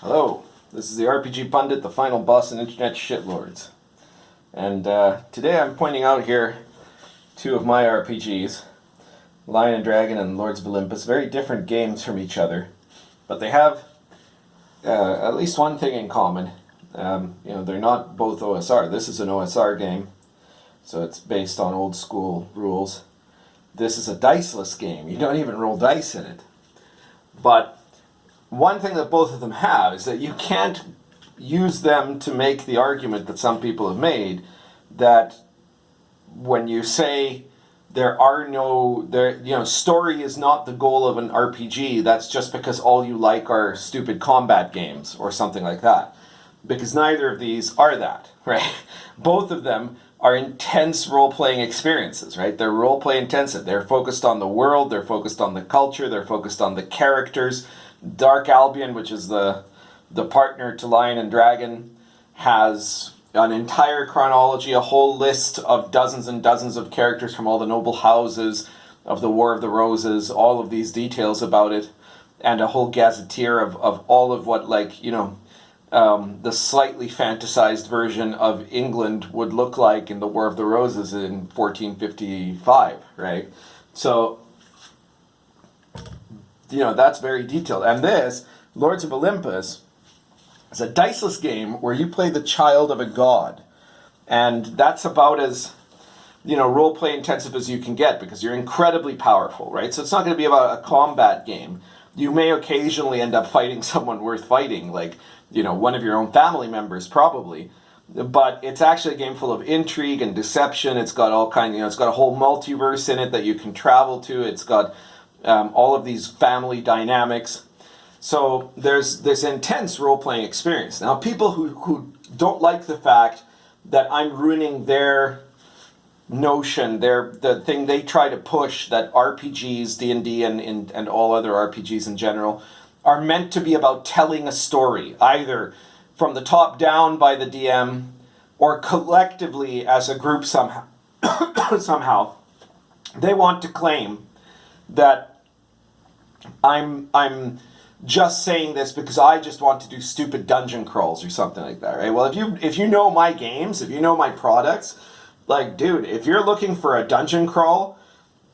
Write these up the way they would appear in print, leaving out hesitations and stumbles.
Hello, this is the RPG Pundit, the final boss in Internet Shitlords. And today I'm pointing out here two of my RPGs, Lion and Dragon and Lords of Olympus, very different games from each other, but they have at least one thing in common. They're not both OSR. This is an OSR game, so it's based on old school rules. This is a diceless game. You don't even roll dice in it. But one thing that both of them have is that you can't use them to make the argument that some people have made that when you say story is not the goal of an RPG, that's just because all you like are stupid combat games or something like that. Because neither of these are that, right? Both of them are intense role-playing experiences, right? They're role-play intensive. They're focused on the world, they're focused on the culture, they're focused on the characters. Dark Albion, which is the partner to Lion and Dragon, has an entire chronology, a whole list of dozens and dozens of characters from all the noble houses of the War of the Roses, all of these details about it, and a whole gazetteer of all of what, the slightly fantasized version of England would look like in the War of the Roses in 1455, right? So that's very detailed. And this, Lords of Olympus, is a diceless game where you play the child of a god. And that's about as, role-play intensive as you can get because you're incredibly powerful, right? So it's not going to be about a combat game. You may occasionally end up fighting someone worth fighting, one of your own family members probably. But it's actually a game full of intrigue and deception. It's got all kind, it's got a whole multiverse in it that you can travel to. It's got all of these family dynamics. So there's this intense role-playing experience. Now, people who don't like the fact that I'm ruining their notion, the thing they try to push, that RPGs, D&D, and all other RPGs in general, are meant to be about telling a story, either from the top down by the DM, or collectively as a group somehow. somehow. They want to claim that I'm just saying this because I just want to do stupid dungeon crawls or something like that, right? Well, if you know my games, if you know my products, dude, if you're looking for a dungeon crawl,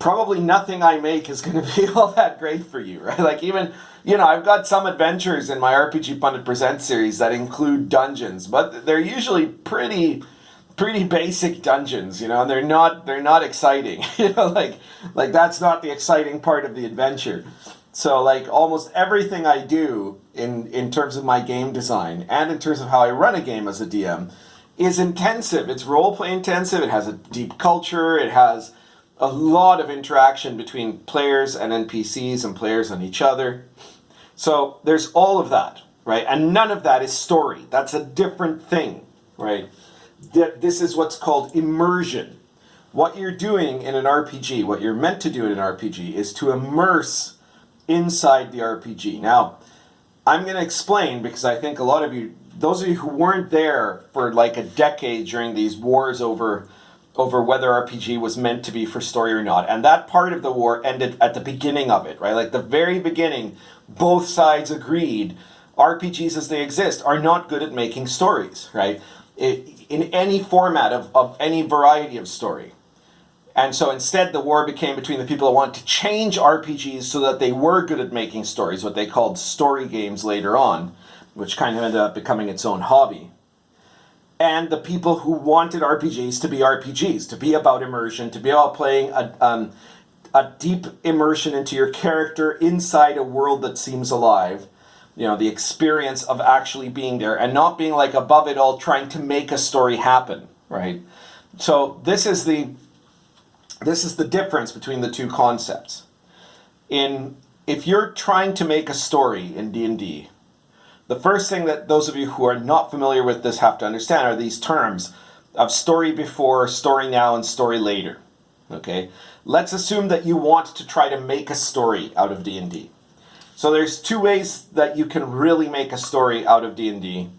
probably nothing I make is going to be all that great for you, right? I've got some adventures in my RPG Pundit Presents series that include dungeons, but they're usually pretty basic dungeons, and they're not exciting, that's not the exciting part of the adventure. So almost everything I do in terms of my game design and in terms of how I run a game as a DM is intensive. It's role-play intensive, it has a deep culture, it has a lot of interaction between players and NPCs and players and each other. So there's all of that, right? And none of that is story. That's a different thing, right? This is what's called immersion. What you're doing in an RPG, what you're meant to do in an RPG, is to immerse inside the RPG. Now, I'm going to explain because I think a lot of you, those of you who weren't there for a decade during these wars over whether RPG was meant to be for story or not, and that part of the war ended at the beginning of it, right? The very beginning, both sides agreed RPGs as they exist are not good at making stories, right? In any format of any variety of story. And so instead the war became between the people that wanted to change RPGs so that they were good at making stories, what they called story games later on, which kind of ended up becoming its own hobby. And the people who wanted RPGs, to be about immersion, to be about playing a deep immersion into your character inside a world that seems alive. The experience of actually being there and not being above it all trying to make a story happen, right? So this is the difference between the two concepts. If you're trying to make a story in D&D, the first thing that those of you who are not familiar with this have to understand are these terms of story before, story now, and story later. Okay? Let's assume that you want to try to make a story out of D&D. So there's two ways that you can really make a story out of D&D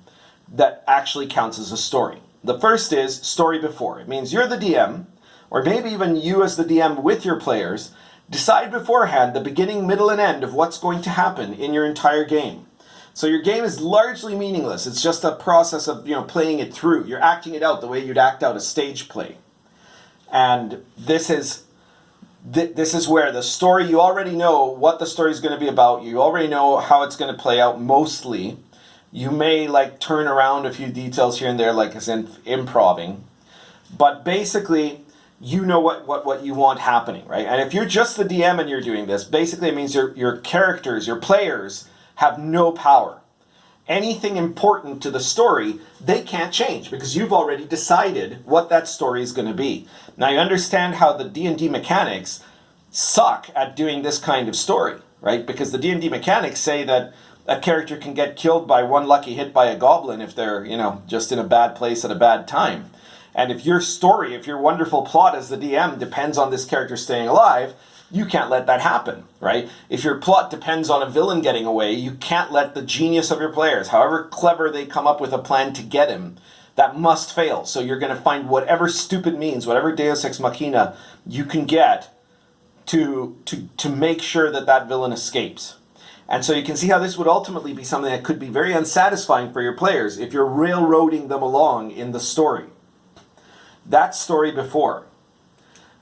that actually counts as a story. The first is story before. It means you're the DM, or maybe even you as the DM with your players, decide beforehand the beginning, middle, and end of what's going to happen in your entire game. So your game is largely meaningless. It's just a process of, playing it through. You're acting it out the way you'd act out a stage play. And this is where the story, you already know what the story is going to be about. You already know how it's going to play out mostly. You may turn around a few details here and there, as in improving. But basically, you know what you want happening, right? And if you're just the DM and you're doing this, basically it means your characters, your players have no power. Anything important to the story, they can't change because you've already decided what that story is going to be. Now you understand how the D&D mechanics suck at doing this kind of story, right? Because the D&D mechanics say that a character can get killed by one lucky hit by a goblin if they're, just in a bad place at a bad time. And if your story, if your wonderful plot as the DM depends on this character staying alive, you can't let that happen, right? If your plot depends on a villain getting away, you can't let the genius of your players, however clever they come up with a plan to get him, that must fail. So you're going to find whatever stupid means, whatever Deus Ex Machina you can get to make sure that villain escapes. And so you can see how this would ultimately be something that could be very unsatisfying for your players if you're railroading them along in the story. That's story before.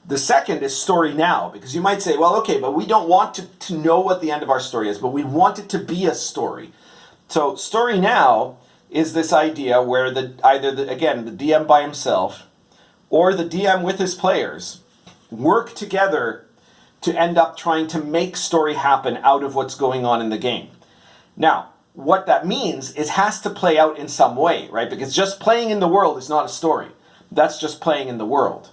The second is story now, because you might say, well, okay, but we don't want to know what the end of our story is, but we want it to be a story. So story now is this idea where either the DM by himself or the DM with his players work together to end up trying to make story happen out of what's going on in the game. Now, what that means is it has to play out in some way, right? Because just playing in the world is not a story. That's just playing in the world.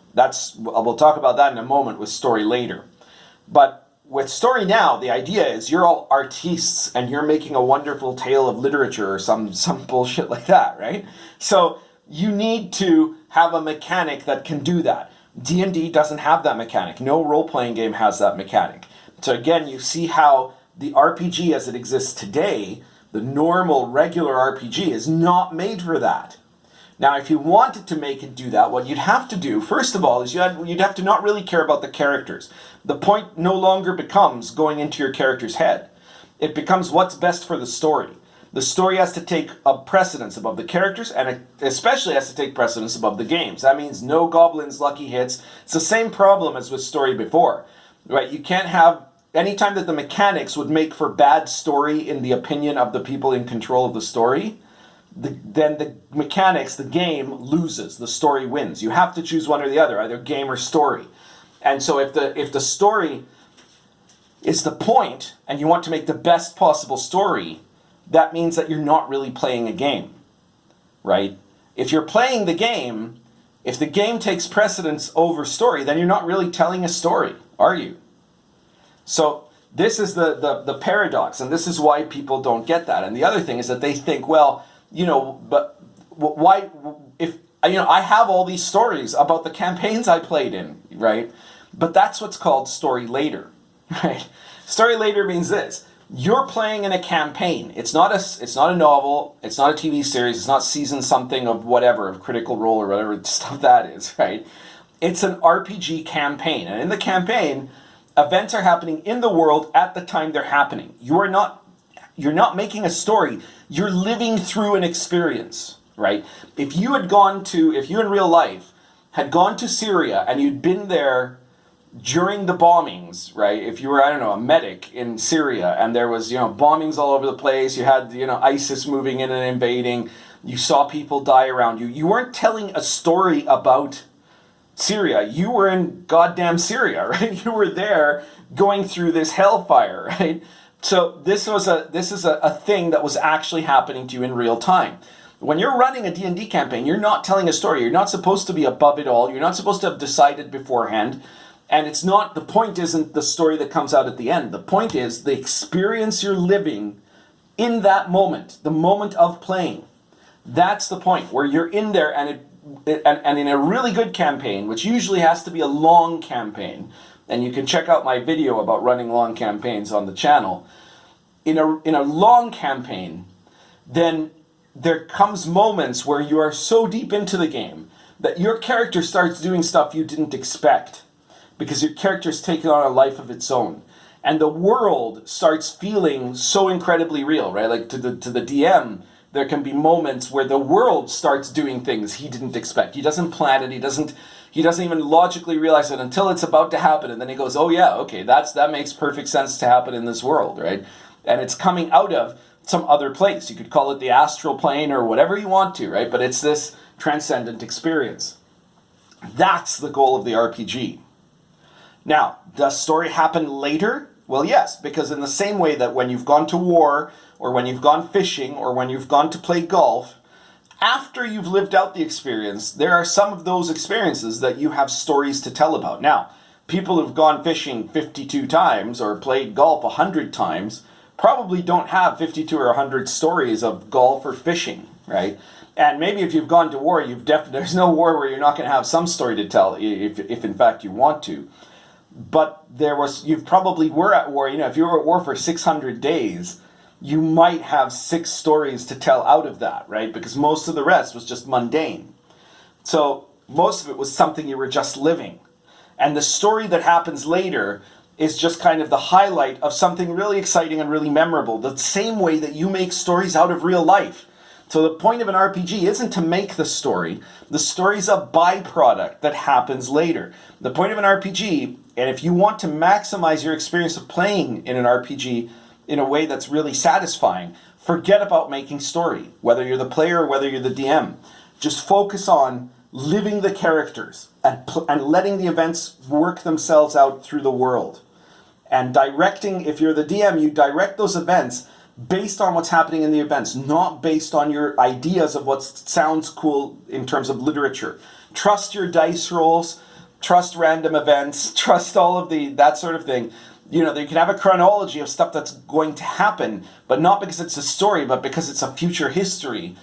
We'll talk about that in a moment with story later. But with story now, the idea is you're all artistes and you're making a wonderful tale of literature or some bullshit like that, right? So you need to have a mechanic that can do that. D&D doesn't have that mechanic. No role-playing game has that mechanic. So again, you see how the RPG as it exists today, the normal, regular RPG, is not made for that. Now, if you wanted to make it do that, what you'd have to do, first of all, is you'd have to not really care about the characters. The point no longer becomes going into your character's head. It becomes what's best for the story. The story has to take a precedence above the characters, and it especially has to take precedence above the games. That means no goblins, lucky hits. It's the same problem as with story before, right? You can't have, anytime that the mechanics would make for bad story in the opinion of the people in control of the story, then the mechanics, the game loses, the story wins. You have to choose one or the other, either game or story. And so if the story is the point, and you want to make the best possible story, that means that you're not really playing a game, right? If you're playing the game, if the game takes precedence over story, then you're not really telling a story, are you? So this is the paradox, and this is why people don't get that. And the other thing is that they think, well, but why, if, I have all these stories about the campaigns I played in, right? But that's what's called story later, right? Story later means this. You're playing in a campaign. It's not a novel. It's not a TV series. It's not season something of whatever, of Critical Role or whatever stuff that is, right? It's an RPG campaign. And in the campaign, events are happening in the world at the time they're happening. You're not making a story. You're living through an experience, right? If you in real life had gone to Syria and you'd been there during the bombings, right? If you were, a medic in Syria and there was, bombings all over the place, you had, ISIS moving in and invading, you saw people die around you. You weren't telling a story about Syria. You were in goddamn Syria, right? You were there going through this hellfire, right? So this is a thing that was actually happening to you in real time. When you're running a D&D campaign, you're not telling a story. You're not supposed to be above it all. You're not supposed to have decided beforehand. And the point isn't the story that comes out at the end. The point is the experience you're living in that moment, the moment of playing. That's the point where you're in there, and in a really good campaign, which usually has to be a long campaign, and you can check out my video about running long campaigns on the channel. In a long campaign, then there comes moments where you are so deep into the game that your character starts doing stuff you didn't expect, because your character's taken on a life of its own. and the world starts feeling so incredibly real, right? Like to the DM, there can be moments where the world starts doing things he didn't expect. He doesn't plan it. He doesn't even logically realize it until it's about to happen, and then he goes, "Oh yeah, okay, that makes perfect sense to happen in this world, right?" And it's coming out of some other place. You could call it the astral plane or whatever you want to, right? But it's this transcendent experience. That's the goal of the RPG. Now, does story happen later? Well, yes, because in the same way that when you've gone to war, or when you've gone fishing, or when you've gone to play golf, after you've lived out the experience, there are some of those experiences that you have stories to tell about. Now, people who've gone fishing 52 times or played golf 100 times probably don't have 52 or 100 stories of golf or fishing, right? And maybe if you've gone to war, there's no war where you're not going to have some story to tell, if in fact you want to. But you probably were at war. If you were at war for 600 days, you might have 6 stories to tell out of that, right? Because most of the rest was just mundane. So most of it was something you were just living. And the story that happens later is just kind of the highlight of something really exciting and really memorable. The same way that you make stories out of real life. So the point of an RPG isn't to make the story. The story's a byproduct that happens later. The point of an RPG, and if you want to maximize your experience of playing in an RPG in a way that's really satisfying, forget about making story, whether you're the player or whether you're the DM. Just focus on living the characters and letting the events work themselves out through the world. And directing, if you're the DM, you direct those events based on what's happening in the events, not based on your ideas of what sounds cool in terms of literature. Trust your dice rolls, trust random events, trust all of that sort of thing. You can have a chronology of stuff that's going to happen, but not because it's a story, but because it's a future history.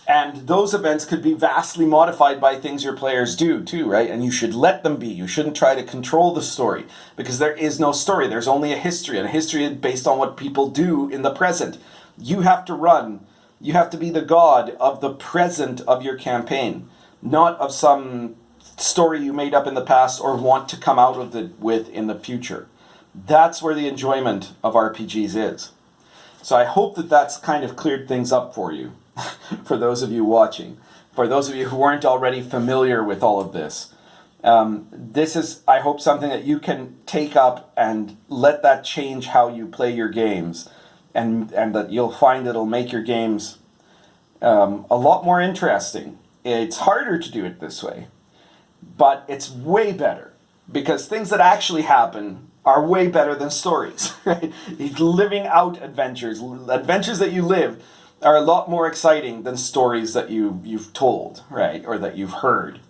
And those events could be vastly modified by things your players do too, right? And you should let them be. You shouldn't try to control the story, because there is no story. There's only a history, and a history is based on what people do in the present. You have to be the god of the present of your campaign, not of some story you made up in the past or want to come out of it with in the future. That's where the enjoyment of RPGs is. So I hope that that's kind of cleared things up for you. For those of you watching, for those of you who weren't already familiar with all of this, this is, I hope, something that you can take up and let that change how you play your games, and that you'll find it'll make your games a lot more interesting. It's harder to do it this way, but it's way better, because things that actually happen are way better than stories, right? Living out adventures that you live are a lot more exciting than stories that you've told, right? Or that you've heard.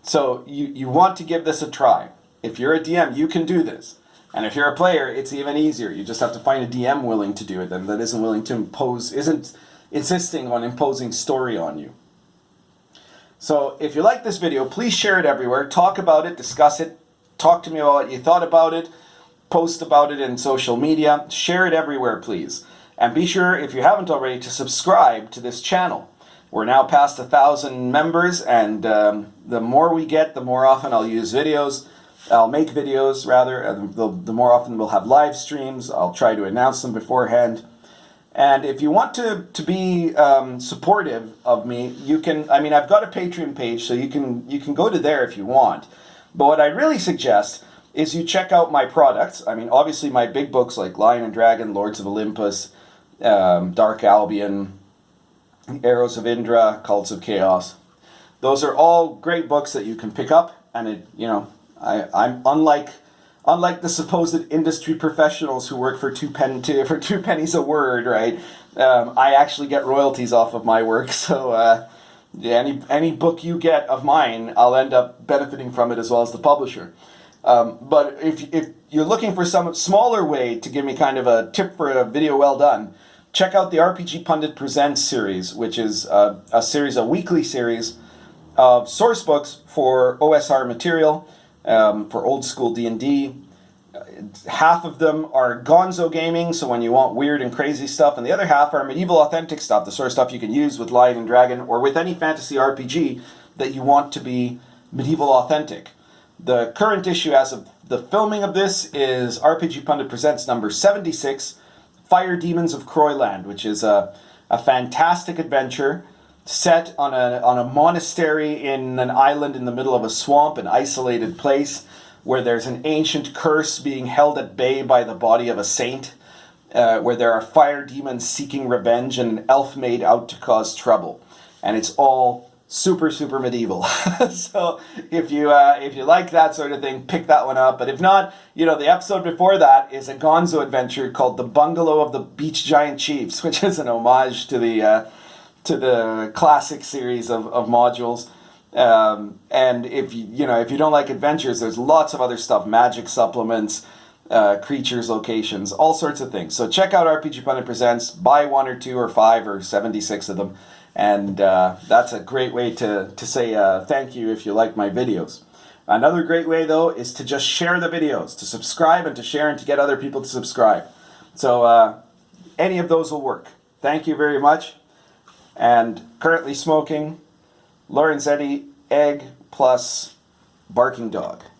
So you want to give this a try. If you're a DM, you can do this. And if you're a player, it's even easier. You just have to find a DM willing to do it, and that isn't willing to isn't insisting on imposing story on you. So if you like this video, please share it everywhere. Talk about it, discuss it. Talk to me about what you thought about it. Post about it in social media. Share it everywhere, please. And be sure, if you haven't already, to subscribe to this channel. We're now past 1,000 members, and the more we get, the more often I'll use videos. I'll make videos, rather. The more often we'll have live streams. I'll try to announce them beforehand. And if you want to be supportive of me, you can. I mean, I've got a Patreon page, so you can go to there if you want. But what I really suggest is you check out my products. I mean, obviously my big books like Lion and Dragon, Lords of Olympus, Dark Albion, Arrows of Indra, Cults of Chaos. Those are all great books that you can pick up, and I'm unlike the supposed industry professionals who work for two pennies a word, right? I actually get royalties off of my work, so any book you get of mine, I'll end up benefiting from it as well as the publisher. But if you're looking for some smaller way to give me kind of a tip for a video well done, check out the RPG Pundit Presents series, which is a weekly series of source books for OSR material, for old school D&D. Half of them are gonzo gaming, so when you want weird and crazy stuff, and the other half are medieval authentic stuff, the sort of stuff you can use with Lion and Dragon or with any fantasy RPG that you want to be medieval authentic. The current issue as of the filming of this is RPG Pundit Presents number 76, Fire Demons of Croyland, which is a fantastic adventure set on a monastery in an island in the middle of a swamp, an isolated place, where there's an ancient curse being held at bay by the body of a saint, where there are fire demons seeking revenge and an elf maid out to cause trouble. And it's all super, super medieval. So if you like that sort of thing, pick that one up. But if not, the episode before that is a Gonzo adventure called The Bungalow of the Beach Giant Chiefs, which is an homage to the classic series of modules. And if you don't like adventures, there's lots of other stuff, magic supplements, creatures, locations, all sorts of things. So check out RPG Pundit Presents, buy 1 or 2 or 5 or 76 of them. And that's a great way to say thank you if you like my videos. Another great way, though, is to just share the videos, to subscribe and to share and to get other people to subscribe. So any of those will work. Thank you very much. And currently smoking Lorenzetti Egg plus Barking Dog.